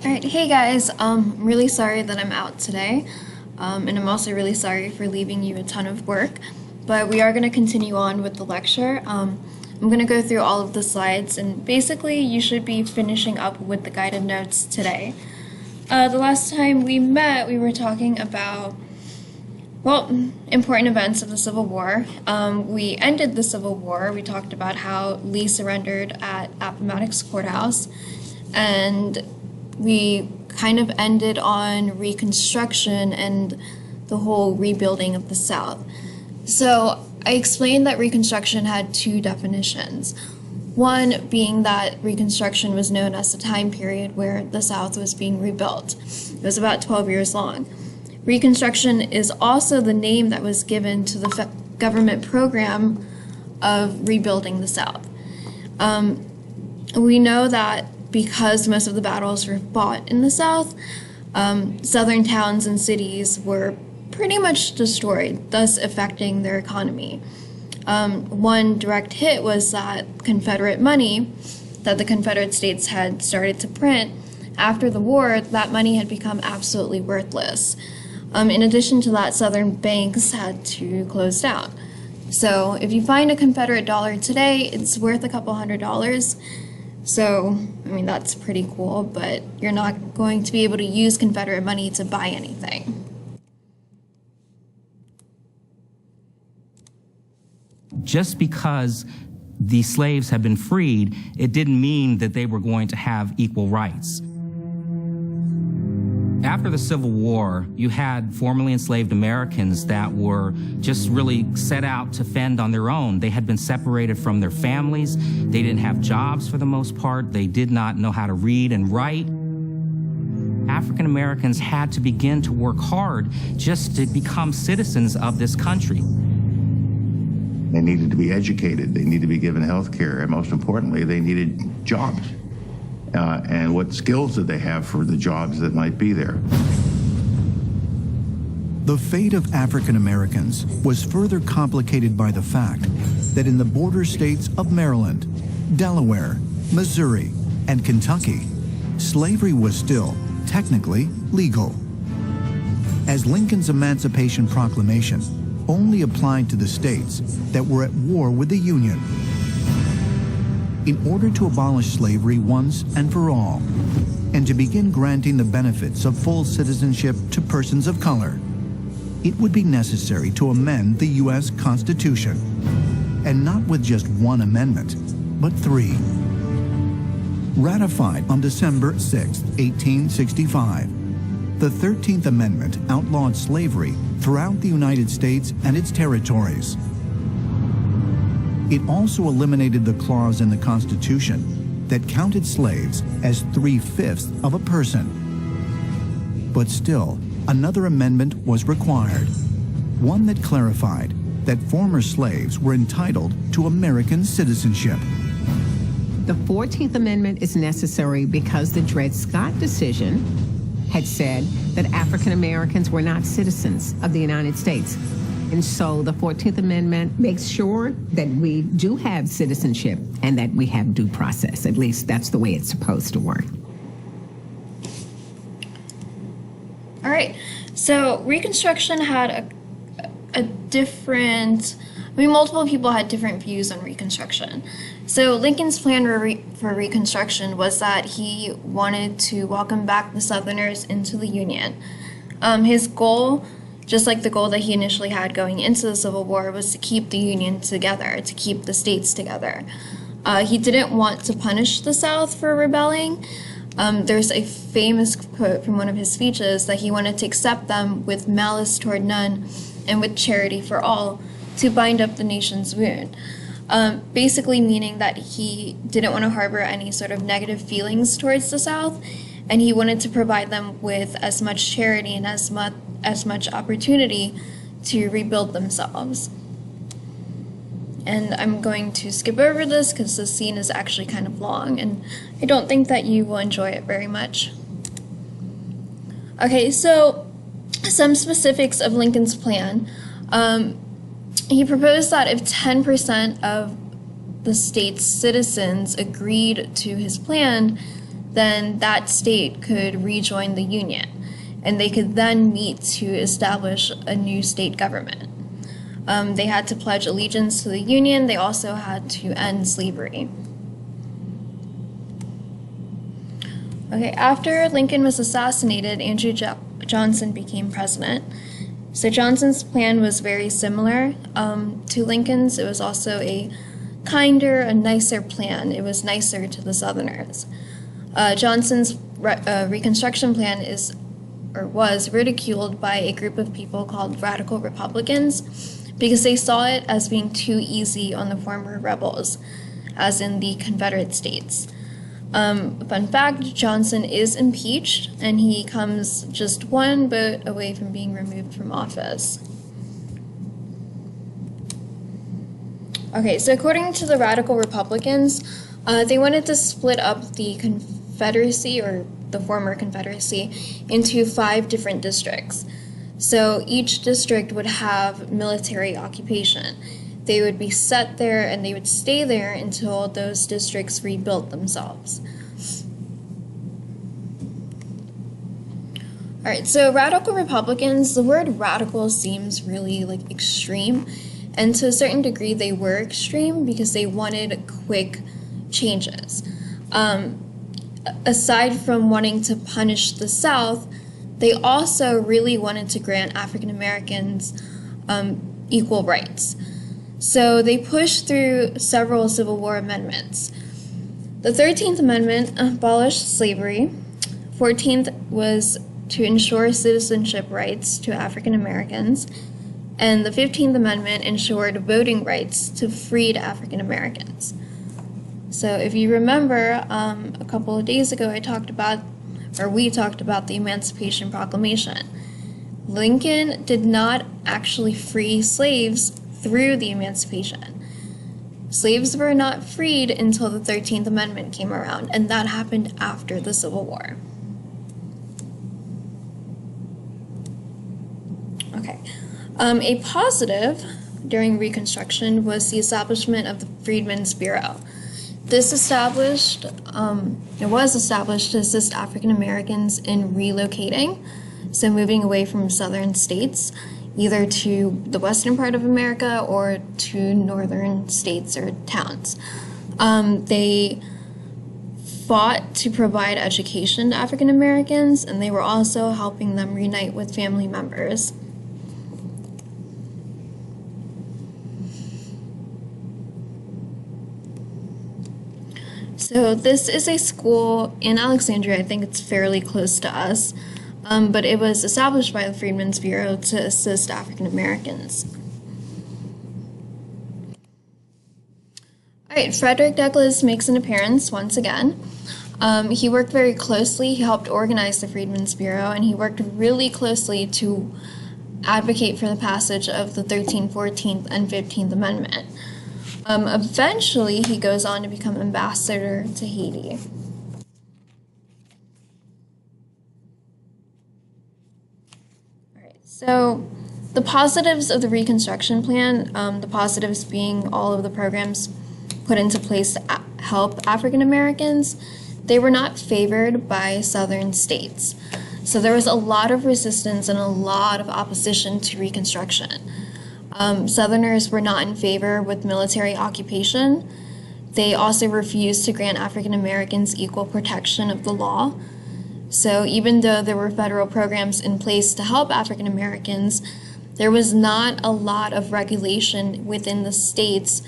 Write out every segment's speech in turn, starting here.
Alright, hey guys, I'm really sorry that I'm out today, and I'm also really sorry for leaving you a ton of work, but we are going to continue on with the lecture. I'm going to go through all of the slides, and basically you should be finishing up with the guided notes today. The last time we met, we were talking about, well, important events of the Civil War. We ended the Civil War. We talked about how Lee surrendered at Appomattox Courthouse, and we kind of ended on Reconstruction and the whole rebuilding of the South. So I explained that Reconstruction had two definitions. One being that Reconstruction was known as the time period where the South was being rebuilt. It was about 12 years long. Reconstruction is also the name that was given to the government program of rebuilding the South. We know that because most of the battles were fought in the South, southern towns and cities were pretty much destroyed, thus affecting their economy. One direct hit was that Confederate money that the Confederate States had started to print. After the war, that money had become absolutely worthless. In addition to that, Southern banks had to close down. So if you find a Confederate dollar today, it's worth a couple $100s. So, I mean, that's pretty cool, but you're not going to be able to use Confederate money to buy anything. Just because the slaves had been freed, it didn't mean that they were going to have equal rights. After the Civil War, you had formerly enslaved Americans that were just really set out to fend on their own. They had been separated from their families. They didn't have jobs for the most part. They did not know how to read and write. African Americans had to begin to work hard just to become citizens of this country. They needed to be educated. They needed to be given health care. And most importantly, they needed jobs. And what skills did they have for the jobs that might be there? The fate of African Americans was further complicated by the fact that in the border states of Maryland, Delaware, Missouri, and Kentucky, slavery was still technically legal. As Lincoln's Emancipation Proclamation only applied to the states that were at war with the Union. In order to abolish slavery once and for all, and to begin granting the benefits of full citizenship to persons of color, it would be necessary to amend the U.S. Constitution, and not with just one amendment, but three. Ratified on December 6, 1865, the 13th Amendment outlawed slavery throughout the United States and its territories. It also eliminated the clause in the Constitution that counted slaves as 3/5 of a person. But still, another amendment was required, one that clarified that former slaves were entitled to American citizenship. The 14th Amendment is necessary because the Dred Scott decision had said that African Americans were not citizens of the United States. And so the 14th Amendment makes sure that we do have citizenship and that we have due process. At least that's the way it's supposed to work. All right, so Reconstruction had a different, multiple people had different views on Reconstruction. So Lincoln's plan for Reconstruction was that he wanted to welcome back the Southerners into the Union. His goal, just like the goal that he initially had going into the Civil War, was to keep the Union together, to keep the states together. He didn't want to punish the South for rebelling. There's a famous quote from one of his speeches that he wanted to accept them with malice toward none and with charity for all, to bind up the nation's wound. Basically meaning that he didn't want to harbor any sort of negative feelings towards the South, and he wanted to provide them with as much charity and as much opportunity to rebuild themselves. And I'm going to skip over this because the scene is actually kind of long, and I don't think that you will enjoy it very much. Okay, so some specifics of Lincoln's plan. He proposed that if 10% of the state's citizens agreed to his plan, then that state could rejoin the Union, and they could then meet to establish a new state government. They had to pledge allegiance to the Union. They also had to end slavery. Okay, after Lincoln was assassinated, Andrew Johnson became president. So Johnson's plan was very similar to Lincoln's. It was also a kinder, a nicer plan. It was nicer to the Southerners. Johnson's Reconstruction plan was ridiculed by a group of people called Radical Republicans because they saw it as being too easy on the former rebels, as in the Confederate States. Fun fact, Johnson is impeached, and he comes just one vote away from being removed from office. Okay, so according to the Radical Republicans, they wanted to split up the Confederacy, or the former Confederacy, into 5 different districts. So each district would have military occupation. They would be set there and they would stay there until those districts rebuilt themselves. All right, so Radical Republicans, the word radical seems really like extreme, and to a certain degree they were extreme because they wanted quick changes. Aside from wanting to punish the South, they also really wanted to grant African Americans equal rights. So they pushed through several Civil War amendments. The 13th Amendment abolished slavery. 14th was to ensure citizenship rights to African Americans. And the 15th Amendment ensured voting rights to freed African Americans. So if you remember, a couple of days ago we talked about the Emancipation Proclamation. Lincoln did not actually free slaves through the Emancipation. Slaves were not freed until the 13th Amendment came around, and that happened after the Civil War. Okay. A positive during Reconstruction was the establishment of the Freedmen's Bureau. This was established to assist African Americans in relocating, so moving away from southern states, either to the western part of America or to northern states or towns. They fought to provide education to African Americans, and they were also helping them reunite with family members. So this is a school in Alexandria. I think it's fairly close to us, but it was established by the Freedmen's Bureau to assist African Americans. All right, Frederick Douglass makes an appearance once again. He worked very closely. He helped organize the Freedmen's Bureau, and he worked really closely to advocate for the passage of the 13th, 14th, and 15th Amendment. Eventually, he goes on to become ambassador to Haiti. All right, so the positives of the Reconstruction Plan, the positives being all of the programs put into place to help African Americans, they were not favored by southern states. So there was a lot of resistance and a lot of opposition to Reconstruction. Southerners were not in favor with military occupation. They also refused to grant African Americans equal protection of the law. So even though there were federal programs in place to help African Americans, there was not a lot of regulation within the states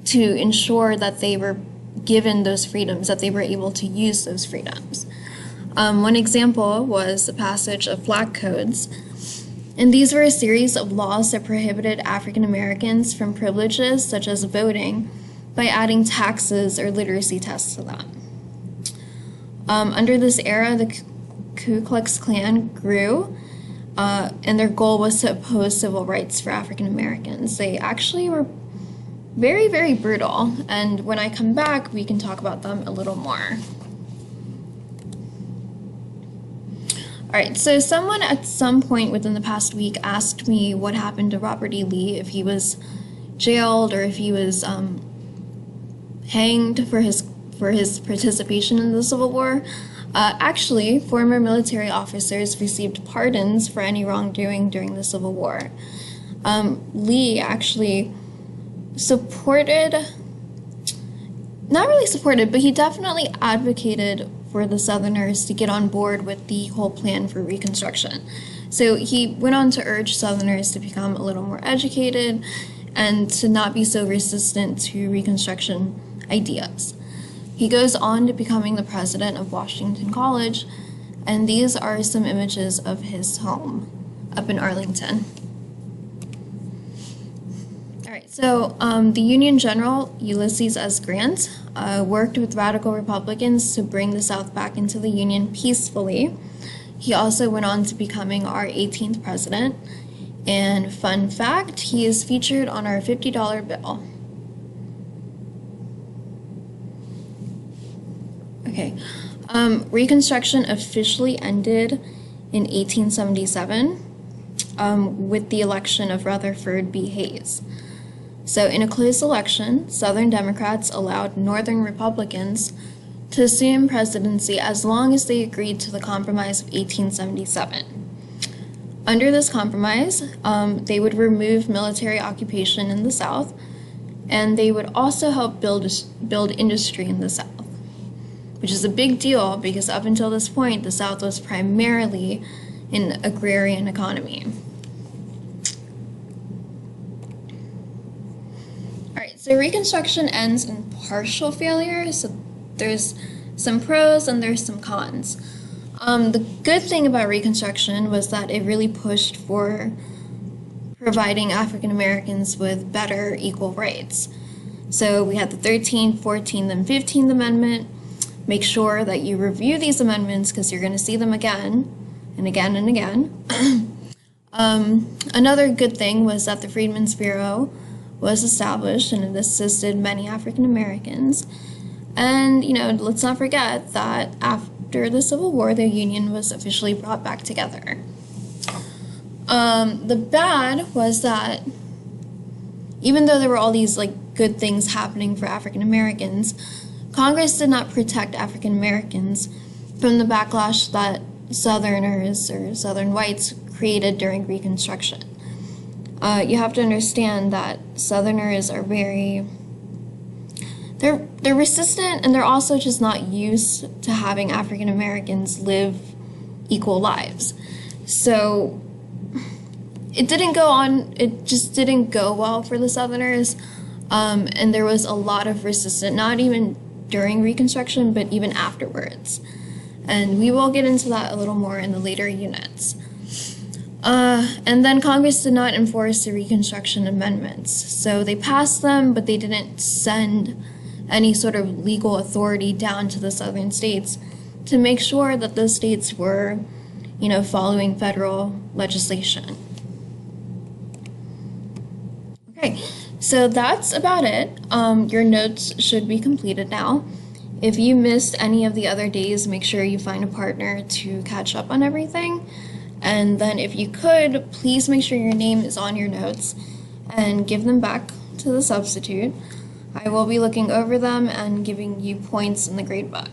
to ensure that they were given those freedoms, that they were able to use those freedoms. One example was the passage of Black Codes. And these were a series of laws that prohibited African Americans from privileges such as voting by adding taxes or literacy tests to them. Under this era, the Ku Klux Klan grew, and their goal was to oppose civil rights for African Americans. They actually were very, very brutal, and when I come back, we can talk about them a little more. All right, so someone at some point within the past week asked me what happened to Robert E. Lee, if he was jailed or if he was hanged for his for his participation in the Civil War. Actually, former military officers received pardons for any wrongdoing during the Civil War. Lee actually not really supported, but he definitely advocated for the Southerners to get on board with the whole plan for Reconstruction. So he went on to urge Southerners to become a little more educated and to not be so resistant to Reconstruction ideas. He goes on to becoming the president of Washington College, and these are some images of his home up in Arlington. All right, so the Union General, Ulysses S. Grant, worked with radical Republicans to bring the South back into the Union peacefully. He also went on to becoming our 18th president. And fun fact, he is featured on our $50 bill. Okay, Reconstruction officially ended in 1877 with the election of Rutherford B. Hayes. So in a close election, Southern Democrats allowed Northern Republicans to assume presidency as long as they agreed to the Compromise of 1877. Under this compromise, they would remove military occupation in the South, and they would also help build industry in the South, which is a big deal because up until this point, the South was primarily an agrarian economy. All right, so Reconstruction ends in partial failure, so there's some pros and there's some cons. The good thing about Reconstruction was that it really pushed for providing African Americans with better equal rights. So we had the 13th, 14th, and 15th Amendment. Make sure that you review these amendments because you're going to see them again and again and again. Another good thing was that the Freedmen's Bureau was established and it assisted many African Americans. And, let's not forget that after the Civil War, the Union was officially brought back together. The bad was that even though there were all these good things happening for African Americans, Congress did not protect African Americans from the backlash that Southerners or Southern whites created during Reconstruction. You have to understand that Southerners are they're resistant, and they're also just not used to having African Americans live equal lives. So it just didn't go well for the Southerners, and there was a lot of resistance, not even during Reconstruction, but even afterwards. And we will get into that a little more in the later units. And then Congress did not enforce the Reconstruction amendments. So they passed them, but they didn't send any sort of legal authority down to the southern states to make sure that those states were, following federal legislation. Okay, so that's about it. Your notes should be completed now. If you missed any of the other days, make sure you find a partner to catch up on everything. And then if you could, please make sure your name is on your notes and give them back to the substitute. I will be looking over them and giving you points in the grade book.